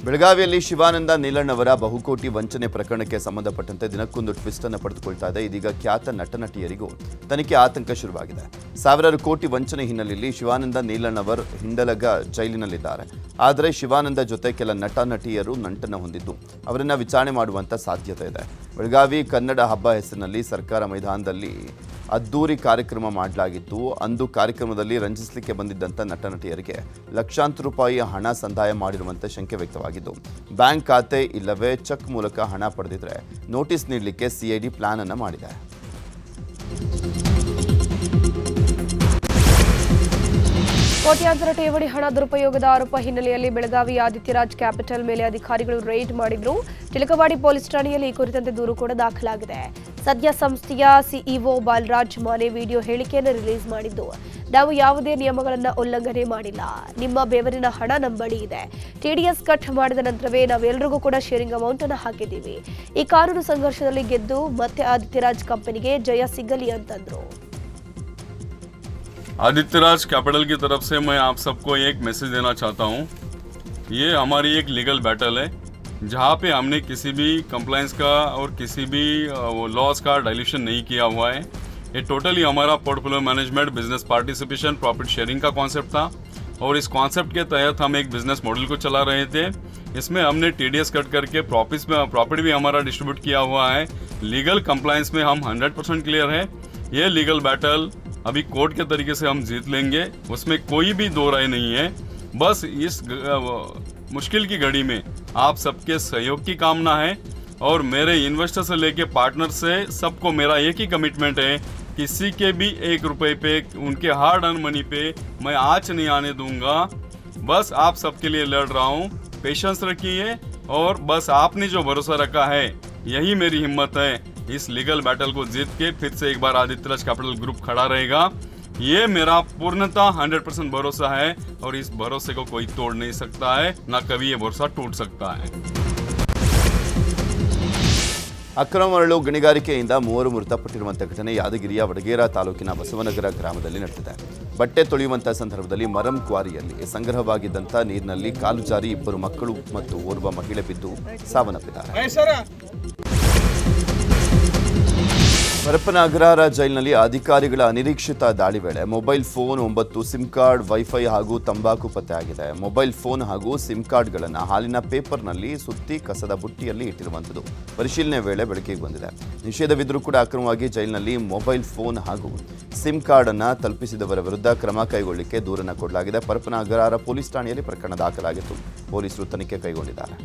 ಬೆಳಗಾವಿಯಲ್ಲಿ ಶಿವಾನಂದ ನೀಲಣ್ಣವರ ಬಹುಕೋಟಿ ವಂಚನೆ ಪ್ರಕರಣಕ್ಕೆ ಸಂಬಂಧಪಟ್ಟಂತೆ ದಿನಕ್ಕೊಂದು ಟ್ವಿಸ್ಟ್ ಅನ್ನು ಪಡೆದುಕೊಳ್ತಾ ಇದೆ. ಇದೀಗ ಖ್ಯಾತ ನಟನಟಿಯರಿಗೂ ತನಿಖೆ ಆತಂಕ ಶುರುವಾಗಿದೆ. ಸಾವಿರಾರು ಕೋಟಿ ವಂಚನೆ ಹಿನ್ನೆಲೆಯಲ್ಲಿ ಶಿವಾನಂದ ನೀಲಣ್ಣವರ್ ಹಿಂಡಲಗ ಜೈಲಿನಲ್ಲಿದ್ದಾರೆ. ಆದರೆ ಶಿವಾನಂದ ಜೊತೆ ಕೆಲ ನಟ ನಟಿಯರು ನಂಟನ್ನು ಹೊಂದಿದ್ದು ಅವರನ್ನು ವಿಚಾರಣೆ ಮಾಡುವಂಥ ಸಾಧ್ಯತೆ ಇದೆ. ಬೆಳಗಾವಿ ಕನ್ನಡ ಹಬ್ಬ ಹೆಸರಿನಲ್ಲಿ ಸರ್ಕಾರ ಮೈದಾನದಲ್ಲಿ ಅದ್ದೂರಿ ಕಾರ್ಯಕ್ರಮ ಮಾಡಲಾಗಿತ್ತು. ಅಂದು ಕಾರ್ಯಕ್ರಮದಲ್ಲಿ ರಂಜಿಸಲಿಕ್ಕೆ ಬಂದಿದ್ದಂಥ ನಟ ನಟಿಯರಿಗೆ ಲಕ್ಷಾಂತರ ರೂಪಾಯಿ ಹಣ ಸಂದಾಯ ಮಾಡಿರುವಂತೆ ಶಂಕೆ ವ್ಯಕ್ತವಾಗಿದ್ದು, ಬ್ಯಾಂಕ್ ಖಾತೆ ಇಲ್ಲವೇ ಚೆಕ್ ಮೂಲಕ ಹಣ ಪಡೆದಿದ್ರೆ ನೋಟಿಸ್ ನೀಡಲಿಕ್ಕೆ CID ಪ್ಲಾನ್ ಅನ್ನು ಮಾಡಿದೆ. ಕೋಟ್ಯಾಂತರ ಠೇವಣಿ ಹಣ ದುರುಪಯೋಗದ ಆರೋಪ ಹಿನ್ನೆಲೆಯಲ್ಲಿ ಬೆಳಗಾವಿ ಆದಿತ್ಯರಾಜ್ ಕ್ಯಾಪಿಟಲ್ ಮೇಲೆ ಅಧಿಕಾರಿಗಳು ರೈಡ್ ಮಾಡಿದ್ರು. ಚಿಲಕವಾಡಿ ಪೊಲೀಸ್ ಠಾಣೆಯಲ್ಲಿ ಈ ಕುರಿತಂತೆ ದೂರು ಕೂಡ ದಾಖಲಾಗಿದೆ. ಸದ್ಯ ಸಂಸ್ಥೆಯ ಸಿಇಒ ಬಾಲರಾಜ್ ಮಾನೆ ವಿಡಿಯೋ ಹೇಳಿಕೆಯನ್ನು ರಿಲೀಸ್ ಮಾಡಿದ್ದು, ನಾವು ಯಾವುದೇ ನಿಯಮಗಳನ್ನು ಉಲ್ಲಂಘನೆ ಮಾಡಿಲ್ಲ. ನಿಮ್ಮ ಬೆವರಿನ ಹಣ ನಮ್ಮ ಬಳಿ ಇದೆ. TDS ಕಟ್ ಮಾಡಿದ ನಂತರವೇ ನಾವೆಲ್ಲರಿಗೂ ಕೂಡ ಶೇರಿಂಗ್ ಅಮೌಂಟ್ ಅನ್ನು ಹಾಕಿದ್ದೀವಿ. ಈ ಕಾನೂನು ಸಂಘರ್ಷದಲ್ಲಿ ಗೆದ್ದು ಮತ್ತೆ ಆದಿತ್ಯರಾಜ್ ಕಂಪನಿಗೆ ಜಯ ಸಿಗಲಿ ಅಂತಂದ್ರು. आदित्यराज कैपिटल की तरफ से मैं आप सबको एक मैसेज देना चाहता हूँ. ये हमारी एक लीगल बैटल है जहाँ पे हमने किसी भी कंप्लाइंस का और किसी भी लॉस का डाइल्यूशन नहीं किया हुआ है. ये टोटली हमारा portfolio management, business participation, profit sharing का कॉन्सेप्ट था और इस कॉन्सेप्ट के तहत हम एक बिजनेस मॉडल को चला रहे थे. इसमें हमने TDS कट करके प्रॉफिट भी हमारा डिस्ट्रीब्यूट किया हुआ है. लीगल कंप्लाइंस में हम 100% क्लियर है. ये लीगल बैटल अभी कोर्ट के तरीके से हम जीत लेंगे, उसमें कोई भी दो राय नहीं है. बस इस मुश्किल की घड़ी में आप सबके सहयोग की कामना है और मेरे इन्वेस्टर से लेके पार्टनर से सबको मेरा एक ही कमिटमेंट है किसी के भी 1 रुपए पे, उनके हार्ड अर्न मनी पे मैं आँच नहीं आने दूंगा। बस आप सबके लिए लड़ रहा हूँ, पेशेंस रखिए और बस आपने जो भरोसा रखा है यही मेरी हिम्मत है। इस लीगल बैटल को जीत के फिर से एक बार आदित्य राज कैपिटल ग्रुप खड़ा रहेगा, ये मेरा पूर्णतः 100% भरोसा है और इस भरोसे को कोई तोड़ नहीं सकता है, ना कभी ये भरोसा टूट सकता है। ಅಕ್ರಮ ಮರಳು ಗಣಿಗಾರಿಕೆಯಿಂದ 3 ಮೃತಪಟ್ಟಿರುವಂಥ ಘಟನೆ ಯಾದಗಿರಿಯ ವಡಗೇರ ತಾಲೂಕಿನ ಬಸವನಗರ ಗ್ರಾಮದಲ್ಲಿ ನಡೆದಿದೆ. ಬಟ್ಟೆ ತೊಳೆಯುವಂಥ ಸಂದರ್ಭದಲ್ಲಿ ಮರಂ ಕ್ವಾರಿಯಲ್ಲಿ ಸಂಗ್ರಹವಾಗಿದ್ದಂಥ ನೀರಿನಲ್ಲಿ ಕಾಲು ಜಾರಿ 2 ಮಕ್ಕಳು ಮತ್ತು ಓರ್ವ ಮಹಿಳೆ ಬಿದ್ದು ಸಾವನ್ನಪ್ಪಿದ್ದಾರೆ. ಪರಪ್ಪನ ಅಗ್ರಹಾರ ಜೈಲಿನಲ್ಲಿ ಅಧಿಕಾರಿಗಳ ಅನಿರೀಕ್ಷಿತ ದಾಳಿ ವೇಳೆ mobile phone, 9 sim card, wifi ಹಾಗೂ ತಂಬಾಕು ಪತ್ತೆಯಾಗಿದೆ. ಮೊಬೈಲ್ ಫೋನ್ ಹಾಗೂ ಸಿಮ್ ಕಾರ್ಡ್ಗಳನ್ನು ಹಾಲಿನ ಪೇಪರ್ನಲ್ಲಿ ಸುತ್ತಿ ಕಸದ ಬುಟ್ಟಿಯಲ್ಲಿ ಇಟ್ಟಿರುವಂಥದ್ದು ಪರಿಶೀಲನೆ ವೇಳೆ ಬೆಳಕಿಗೆ ಬಂದಿದೆ. ನಿಷೇಧವಿದ್ದರೂ ಕೂಡ ಅಕ್ರಮವಾಗಿ ಜೈಲಿನಲ್ಲಿ ಮೊಬೈಲ್ ಫೋನ್ ಹಾಗೂ ಸಿಮ್ ಕಾರ್ಡ್ ಅನ್ನು ತಲುಪಿಸಿದವರ ವಿರುದ್ಧ ಕ್ರಮ ಕೈಗೊಳ್ಳಲಿಕ್ಕೆ ದೂರನ್ನು ಕೊಡಲಾಗಿದೆ. ಪರಪ್ಪನ ಅಗ್ರಹಾರ ಪೊಲೀಸ್ ಠಾಣೆಯಲ್ಲಿ ಪ್ರಕರಣ ದಾಖಲಾಗಿತ್ತು. ಪೊಲೀಸರು ತನಿಖೆ ಕೈಗೊಂಡಿದ್ದಾರೆ.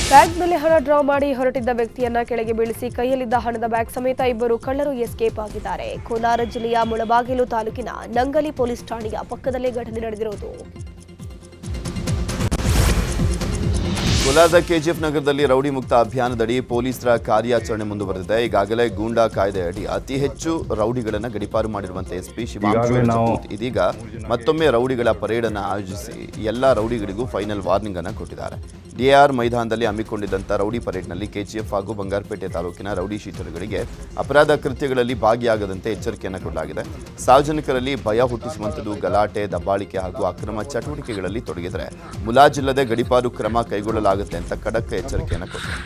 ಬ್ಯಾಗ್ನಲ್ಲಿ ಹಣ ಡ್ರಾ ಮಾಡಿ ಹೊರಟಿದ್ದ ವ್ಯಕ್ತಿಯನ್ನ ಕೆಳಗೆ ಬೀಳಿಸಿ ಕೈಯಲ್ಲಿದ್ದ ಹಣದ ಬ್ಯಾಗ್ ಸಮೇತ 2 ಕಳ್ಳರು ಎಸ್ಕೇಪ್ ಆಗಿದ್ದಾರೆ. ಕೋಲಾರ ಜಿಲ್ಲೆಯ ಮುಳಬಾಗಿಲು ತಾಲೂಕಿನ ನಂಗಲಿ ಪೊಲೀಸ್ ಠಾಣೆಯ ಪಕ್ಕದಲ್ಲೇ ಘಟನೆ ನಡೆದಿರುವುದು. ಕೋಲಾರದ ಕೆಜಿಎಫ್ ನಗರದಲ್ಲಿ ರೌಡಿ ಮುಕ್ತ ಅಭಿಯಾನದಡಿ ಪೊಲೀಸರ ಕಾರ್ಯಾಚರಣೆ ಮುಂದುವರೆದಿದೆ. ಈಗಾಗಲೇ ಗೂಂಡಾ ಕಾಯ್ದೆಯಡಿ ಅತಿ ಹೆಚ್ಚು ರೌಡಿಗಳನ್ನು ಗಡಿಪಾರು ಮಾಡಿರುವಂತಹ ಎಸ್ಪಿ ಶಿವಾಂಶು ಇದೀಗ ಮತ್ತೊಮ್ಮೆ ರೌಡಿಗಳ ಪರೇಡ್ ಅನ್ನು ಆಯೋಜಿಸಿ ಎಲ್ಲ ರೌಡಿಗಳಿಗೂ ಫೈನಲ್ ವಾರ್ನಿಂಗ್ ಅನ್ನು ಕೊಟ್ಟಿದ್ದಾರೆ. ಡಿಆರ್ ಮೈದಾನದಲ್ಲಿ ಹಮ್ಮಿಕೊಂಡಿದ್ದಂಥ ರೌಡಿ ಪರೇಡ್ನಲ್ಲಿ ಕೆಜಿಎಫ್ ಹಾಗೂ ಬಂಗಾರಪೇಟೆ ತಾಲೂಕಿನ ರೌಡಿ ಶೀಟರ್ಗಳಿಗೆ ಅಪರಾಧ ಕೃತ್ಯಗಳಲ್ಲಿ ಭಾಗಿಯಾಗದಂತೆ ಎಚ್ಚರಿಕೆಯನ್ನು ಕೊಡಲಾಗಿದೆ. ಸಾರ್ವಜನಿಕರಲ್ಲಿ ಭಯ ಹುಟ್ಟಿಸುವಂಥದ್ದು, ಗಲಾಟೆ, ದಬ್ಬಾಳಿಕೆ ಹಾಗೂ ಅಕ್ರಮ ಚಟುವಟಿಕೆಗಳಲ್ಲಿ ತೊಡಗಿದರೆ ಮುಲಾಜಿಲ್ಲದೆ ಗಡಿಪಾರು ಕ್ರಮ ಕೈಗೊಳ್ಳಲಾಗುತ್ತೆ ಅಂತ ಖಡಕ್ ಎಚ್ಚರಿಕೆಯನ್ನು ಕೊಟ್ಟಿದೆ.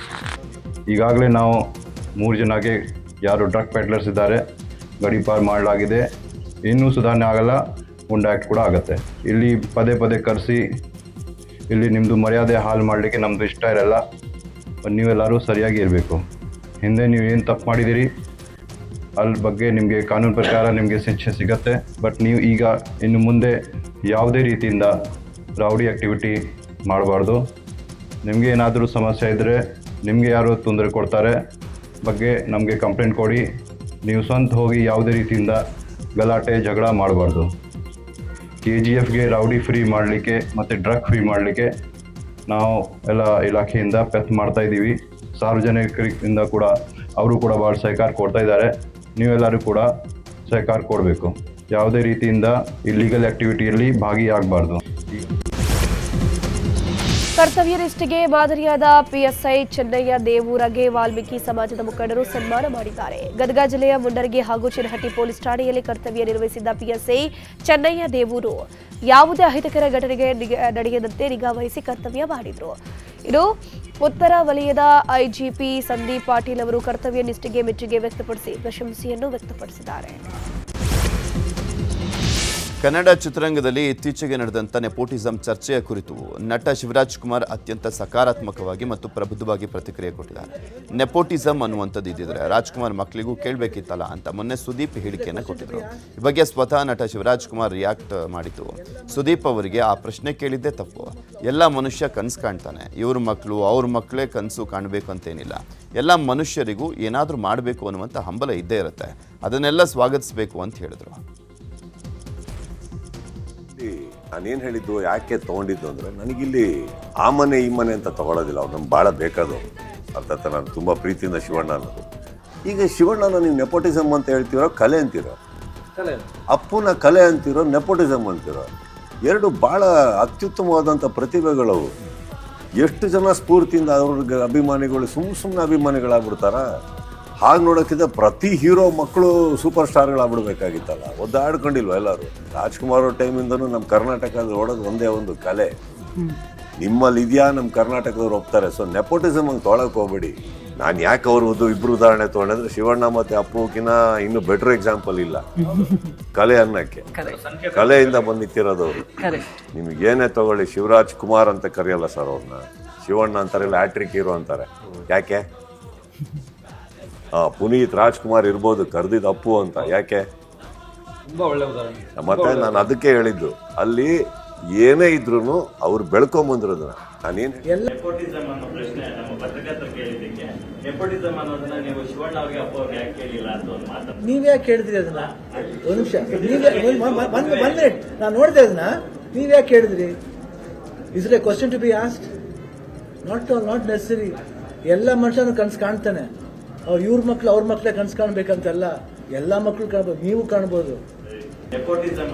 ಈಗಾಗಲೇ ನಾವು 3 ಜನಕ್ಕೆ ಯಾರು ಡ್ರಗ್ ಪೆಡ್ಲರ್ಸ್ ಇದ್ದಾರೆ ಗಡಿಪಾರು ಮಾಡಲಾಗಿದೆ. ಇನ್ನೂ ಸುಧಾರಣೆ ಆಗಲ್ಲ, ಗುಂಡಾ ಆ್ಯಕ್ಟ್ ಕೂಡ ಆಗುತ್ತೆ. ಇಲ್ಲಿ ಪದೇ ಪದೇ ಕರೆಸಿ ಇಲ್ಲಿ ನಿಮ್ಮದು ಮರ್ಯಾದೆ ಹಾಳು ಮಾಡಲಿಕ್ಕೆ ನಮ್ಮದು ಇಷ್ಟ ಇರಲ್ಲ. ನೀವೆಲ್ಲರೂ ಸರಿಯಾಗಿ ಇರಬೇಕು. ಹಿಂದೆ ನೀವು ಏನು ತಪ್ಪು ಮಾಡಿದ್ದೀರಿ ಅದ್ರ ಬಗ್ಗೆ ನಿಮಗೆ ಕಾನೂನು ಪ್ರಕಾರ ನಿಮಗೆ ಶಿಕ್ಷೆ ಸಿಗತ್ತೆ. ಬಟ್ ನೀವು ಈಗ ಇನ್ನು ಮುಂದೆ ಯಾವುದೇ ರೀತಿಯಿಂದ ರೌಡಿ ಆ್ಯಕ್ಟಿವಿಟಿ ಮಾಡಬಾರ್ದು. ನಿಮಗೆ ಏನಾದರೂ ಸಮಸ್ಯೆ ಇದ್ದರೆ, ನಿಮಗೆ ಯಾರು ತೊಂದರೆ ಕೊಡ್ತಾರೆ ಬಗ್ಗೆ ನಮಗೆ ಕಂಪ್ಲೇಂಟ್ ಕೊಡಿ. ನೀವು ಸ್ವಂತ ಹೋಗಿ ಯಾವುದೇ ರೀತಿಯಿಂದ ಗಲಾಟೆ ಜಗಳ ಮಾಡಬಾರ್ದು. KGFಗೆ ರೌಡಿ ಫ್ರೀ ಮಾಡಲಿಕ್ಕೆ ಮತ್ತು ಡ್ರಗ್ ಫ್ರೀ ಮಾಡಲಿಕ್ಕೆ ನಾವು ಎಲ್ಲ ಇಲಾಖೆಯಿಂದ ಪ್ರಯತ್ನ ಮಾಡ್ತಾ ಇದ್ದೀವಿ. ಸಾರ್ವಜನಿಕರಿಂದ ಕೂಡ ಅವರು ಕೂಡ ಭಾಳ ಸಹಕಾರ ಕೊಡ್ತಾ ಇದ್ದಾರೆ. ನೀವೆಲ್ಲರೂ ಕೂಡ ಸಹಕಾರ ಕೊಡಬೇಕು. ಯಾವುದೇ ರೀತಿಯಿಂದ ಇಲ್ಲಿಗಲ್ ಆ್ಯಕ್ಟಿವಿಟಿಯಲ್ಲಿ ಭಾಗಿಯಾಗಬಾರ್ದು. ಕರ್ತವ್ಯ ನಿಷ್ಠೆಗೆ ಮಾದರಿಯಾದ PSI ಚೆನ್ನಯ್ಯ ದೇವೂರಗೆ ವಾಲ್ಮೀಕಿ ಸಮಾಜದ ಮುಖಂಡರು ಸನ್ಮಾನ ಮಾಡಿದ್ದಾರೆ. ಗದಗ ಜಿಲ್ಲೆಯ ಮುಂಡರಗಿ ಹಾಗೂ ಚಿರಹಟ್ಟಿ ಪೊಲೀಸ್ ಠಾಣೆಯಲ್ಲಿ ಕರ್ತವ್ಯ ನಿರ್ವಹಿಸಿದ್ದ PSI ಚೆನ್ನಯ್ಯ ದೇವೂರು ಯಾವುದೇ ಅಹಿತಕರ ಘಟನೆಗೆ ನಡೆಯದಂತೆ ನಿಗಾ ವಹಿಸಿ ಕರ್ತವ್ಯ ಮಾಡಿದರು. ಇದು ಉತ್ತರ ವಲಯದ IGP ಸಂದೀಪ್ ಪಾಟೀಲ್ ಅವರು ಕರ್ತವ್ಯ ನಿಷ್ಠೆಗೆ ಮೆಚ್ಚುಗೆ ವ್ಯಕ್ತಪಡಿಸಿ ಪ್ರಶಂಸೆಯನ್ನು ವ್ಯಕ್ತಪಡಿಸಿದ್ದಾರೆ. ಕನ್ನಡ ಚಿತ್ರರಂಗದಲ್ಲಿ ಇತ್ತೀಚೆಗೆ ನಡೆದಂಥ ನೆಪೋಟಿಸಂ ಚರ್ಚೆಯ ಕುರಿತು ನಟ ಶಿವರಾಜ್ ಕುಮಾರ್ ಅತ್ಯಂತ ಸಕಾರಾತ್ಮಕವಾಗಿ ಮತ್ತು ಪ್ರಬುದ್ಧವಾಗಿ ಪ್ರತಿಕ್ರಿಯೆ ಕೊಟ್ಟಿದ್ದಾರೆ. ನೆಪೋಟಿಸಂ ಅನ್ನುವಂಥದ್ದು ಇದ್ದಿದ್ರೆ ರಾಜ್ಕುಮಾರ್ ಮಕ್ಕಳಿಗೂ ಕೇಳಬೇಕಿತ್ತಲ್ಲ ಅಂತ ಮೊನ್ನೆ ಸುದೀಪ್ ಹೇಳಿಕೆಯನ್ನು ಕೊಟ್ಟಿದ್ರು. ಈ ಬಗ್ಗೆ ಸ್ವತಃ ನಟ ಶಿವರಾಜ್ ಕುಮಾರ್ ರಿಯಾಕ್ಟ್ ಮಾಡಿದ್ದು, ಸುದೀಪ್ ಅವರಿಗೆ ಆ ಪ್ರಶ್ನೆ ಕೇಳಿದ್ದೇ ತಪ್ಪು. ಎಲ್ಲ ಮನುಷ್ಯ ಕನಸು ಕಾಣ್ತಾನೆ, ಇವ್ರ ಮಕ್ಕಳು ಅವ್ರ ಮಕ್ಕಳೇ ಕನಸು ಕಾಣಬೇಕು ಅಂತೇನಿಲ್ಲ. ಎಲ್ಲ ಮನುಷ್ಯರಿಗೂ ಏನಾದರೂ ಮಾಡಬೇಕು ಅನ್ನುವಂಥ ಹಂಬಲ ಇದ್ದೇ ಇರುತ್ತೆ, ಅದನ್ನೆಲ್ಲ ಸ್ವಾಗತಿಸಬೇಕು ಅಂತ ಹೇಳಿದ್ರು. ನಾನೇನು ಹೇಳಿದ್ದು, ಯಾಕೆ ತೊಗೊಂಡಿದ್ದು ಅಂದರೆ, ನನಗಿಲ್ಲಿ ಆ ಮನೆ ಈ ಮನೆ ಅಂತ ತೊಗೊಳೋದಿಲ್ಲ. ಅವ್ರು ನಮ್ಗೆ ಭಾಳ ಬೇಕಾದವು. ಅರ್ಥಾತ್ ನಾನು ತುಂಬ ಪ್ರೀತಿಯಿಂದ ಶಿವಣ್ಣ ಅನ್ನೋದು. ಈಗ ಶಿವಣ್ಣನ ನೀವು ನೆಪೋಟಿಸಮ್ ಅಂತ ಹೇಳ್ತೀರೋ, ಕಲೆ ಅಂತೀರೋ, ಅಪ್ಪುನ ಕಲೆ ಅಂತೀರೋ, ನೆಪೋಟಿಸಮ್ ಅಂತೀರೋ, ಎರಡು ಭಾಳ ಅತ್ಯುತ್ತಮವಾದಂಥ ಪ್ರತಿಭೆಗಳವು. ಎಷ್ಟು ಜನ ಸ್ಫೂರ್ತಿಯಿಂದ ಅವ್ರಿಗೆ ಅಭಿಮಾನಿಗಳು ಸುಮ್ಮನೆ ಅಭಿಮಾನಿಗಳಾಗ್ಬಿಡ್ತಾರ. ಹಾಗೆ ನೋಡೋಕ್ಕಿಂತ ಪ್ರತಿ ಹೀರೋ ಮಕ್ಕಳು ಸೂಪರ್ ಸ್ಟಾರ್ಗಳಾಗ್ಬಿಡ್ಬೇಕಾಗಿತ್ತಲ್ಲ. ಒದ್ದಾಡ್ಕೊಂಡಿಲ್ವ ಎಲ್ಲರೂ? ರಾಜ್ಕುಮಾರ್ ಅವ್ರ ಟೈಮಿಂದನೂ ನಮ್ಮ ಕರ್ನಾಟಕದಲ್ಲಿ ಓಡೋದು ಒಂದೇ ಒಂದು ಕಲೆ. ನಿಮ್ಮಲ್ಲಿ ಇದೆಯಾ, ನಮ್ಮ ಕರ್ನಾಟಕದವ್ರು ಒಪ್ತಾರೆ. ಸೊ ನೆಪೋಟಿಸಮ್ ಹಂಗೆ ತೊಗೊಳಕ್ಕೆ ಹೋಗ್ಬೇಡಿ. ನಾನು ಯಾಕೆ ಅವ್ರದ್ದು ಇಬ್ಬರು ಉದಾಹರಣೆ ತೊಗೊಂಡಿದ್ರೆ, ಶಿವಣ್ಣ ಮತ್ತು ಅಪ್ಪುಕಿನ ಇನ್ನೂ ಬೆಟರ್ ಎಕ್ಸಾಂಪಲ್ ಇಲ್ಲ ಕಲೆ ಅನ್ನೋಕ್ಕೆ. ಕಲೆಯಿಂದ ಬಂದು ನಿಂತಿರೋದವ್ರು. ನಿಮಗೇನೇ ತಗೊಳ್ಳಿ, ಶಿವರಾಜ್ ಕುಮಾರ್ ಅಂತ ಕರೆಯಲ್ಲ ಸರ್ ಅವ್ರನ್ನ, ಶಿವಣ್ಣ ಅಂತಾರೆಲ್ಲ ಹ್ಯಾಟ್ರಿಕ್ ಹೀರೋ ಅಂತಾರೆ. ಯಾಕೆ? ಪುನೀತ್ ರಾಜ್ಕುಮಾರ್ ಇರ್ಬೋದು, ಕರೆದಿದ್ದು ಅಪ್ಪು ಅಂತ. ಯಾಕೆ? ಮತ್ತೆ ನಾನು ಅದಕ್ಕೆ ಹೇಳಿದ್ದು, ಅಲ್ಲಿ ಏನೇ ಇದ್ರೂ ಅವ್ರು ಬೆಳ್ಕೊಂಬಂದಿರೋದನ್ನ ನಾನೇನು ನೆಪೋಟಿಸಮ್ ಅನ್ನೋ ಪ್ರಶ್ನೆ ನಮ್ಮ ಪತ್ರಕರ್ತರು ಕೇಳಿದ್ದಕ್ಕೆ ನೆಪೋಟಿಸಮ್ ಅನ್ನೋದನ್ನ ನೀವು ಶಿವಣ್ಣ ಅವ್ರಿಗೆ ಅಪ್ಪ ಅವ್ರಿಗೆ ಯಾಕೆ ಕೇಳಿಲ್ಲ ಅಂತ ಒಂದು ಮಾತು ನೀವ್ಯಾಕೆ ಕೇಳಿದ್ರಿ ಅದನ್ನ? ಒಂದು ನಿಮಿಷ, ಬಂದೆ ನಾನು ನೋಡಿದೆ ಅದನ್ನ. ನೀವ್ಯಾಕೆ ಕೇಳಿದ್ರಿ? Is it a question to be asked? Not necessary. ಎಲ್ಲ ಮನುಷ್ಯನು ಕನ್ಸು ಕಾಣ್ತಾನೆ. ಇವ್ರ ಮಕ್ಳು ಅವ್ರ ಮಕ್ಳೇ ಕನ್ಸು ಕಾಣ್ಬೇಕಂತಲ್ಲ, ಎಲ್ಲ ಮಕ್ಳು ಕಾಣ್ಬೋದು, ನೀವು ಕಾಣ್ಬೋದು. ನೆಪೋಟಿಸಮ್